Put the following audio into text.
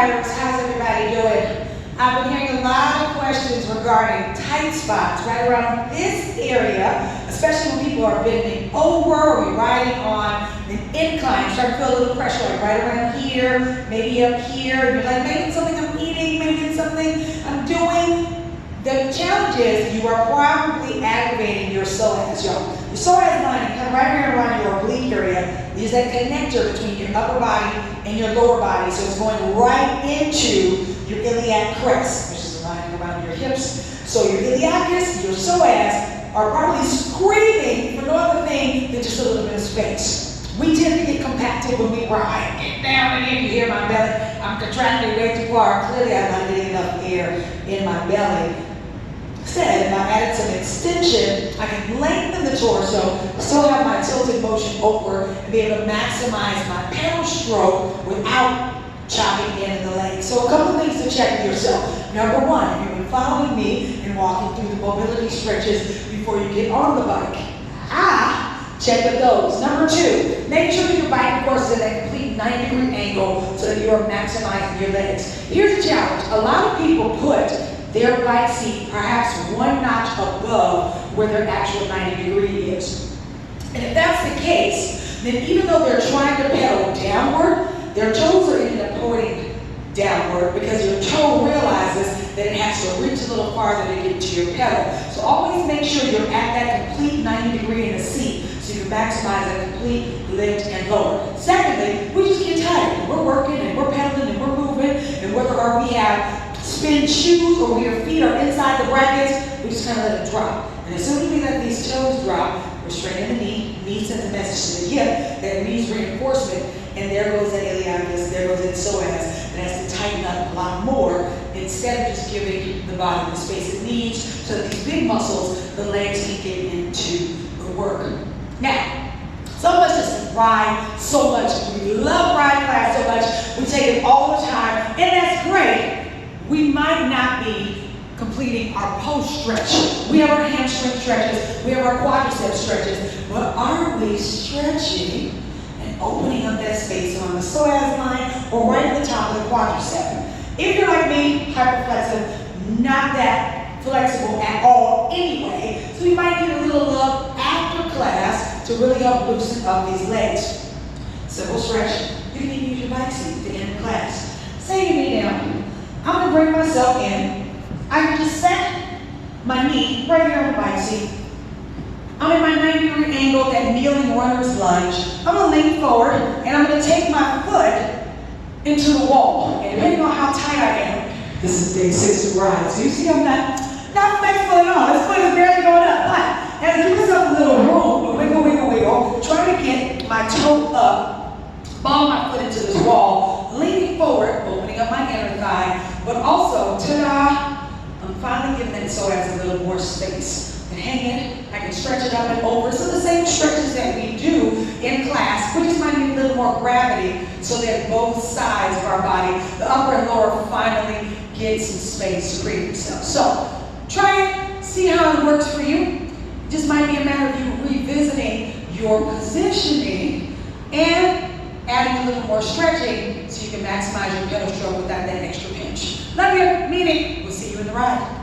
riders, how's everybody doing? I've been hearing a lot of questions regarding tight spots right around this area, especially when people are bending over or we're riding on an incline, starting to feel a little pressure like right around here, maybe up here. You're like, maybe it's something I'm eating, maybe it's something I'm doing. The challenge is you are probably aggravating your psoas, y'all. The psoas line comes right here around your oblique area. Is that connector between your upper body and your lower body. So it's going right into your iliac crest, which is lining around your hips. So your iliacus, your psoas are probably screaming for no other thing than just a little bit of space. We tend to get compacted when we ride. Get down and in, you hear my belly. I'm contracting way too far. Clearly I'm not getting enough air in my belly. Instead, if I added some extension, I can lengthen the torso, still have my tilted motion over, and be able to maximize my pedal stroke without chopping in the legs. So a couple things to check with yourself. Number one, if you've been following me and walking through the mobility stretches before you get on the bike, check with those. Number two, make sure that your bike, of course, is at a complete 90-degree angle so that you are maximizing your legs. Here's the challenge. A lot of people put their bike seat perhaps one notch above where their actual 90-degree is. And if that's the case, then even though they're trying to pedal downward, their toes are ending up pointing downward because your toe realizes that it has to reach a little farther to get to your pedal. So always make sure you're at that complete 90-degree in the seat so you can maximize that complete lift and lower. Secondly, we just get tired. We're working and we're pedaling and we're moving, and whether or we have spin shoes or when your feet are inside the brackets, we just kind of let it drop. And as soon as we let these toes drop, we're straightening the knee sends a message to the hip that needs reinforcement, and there goes that iliacus, there goes that psoas, that has to tighten up a lot more instead of just giving the body the space it needs so that these big muscles, the legs can get into the work. Now, some of us just ride so much. We love riding class so much. We take it all the time, and that's great. We might not be completing our post stretch. We have our hamstring stretches, we have our quadricep stretches, but aren't we stretching and opening up that space on the psoas line or right at the top of the quadricep? If you're like me, hyperflexive, not that flexible at all anyway, so you might need a little love after class to really help loosen up these legs. Simple stretch. You can even use your bike seat at the end of class. Say your knee down. I'm going to bring myself in. I can just set my knee right here on the bike seat. I'm in my 90-degree angle, that kneeling runner's lunge. I'm going to lean forward, and I'm going to take my foot into the wall. And depending on how tight I am, this is day 6 of ride. So you see I'm not flexible at all. This foot is barely going up. But as I give myself a little room, wiggle, wiggle, wiggle, try to get my toe up, ball my foot into this wall, leaning forward, opening up my inner thigh, but also, ta-da, I'm finally giving that psoas a little more space. And hang it, I can stretch it up and over. So the same stretches that we do in class, we just might need a little more gravity so that both sides of our body, the upper and lower, finally get some space to create themselves. So try it, see how it works for you. It just might be a matter of you revisiting your positioning and adding a little more stretching so you can maximize your pedal stroke without that extra pinch. Love you, mean it. We'll see you in the ride.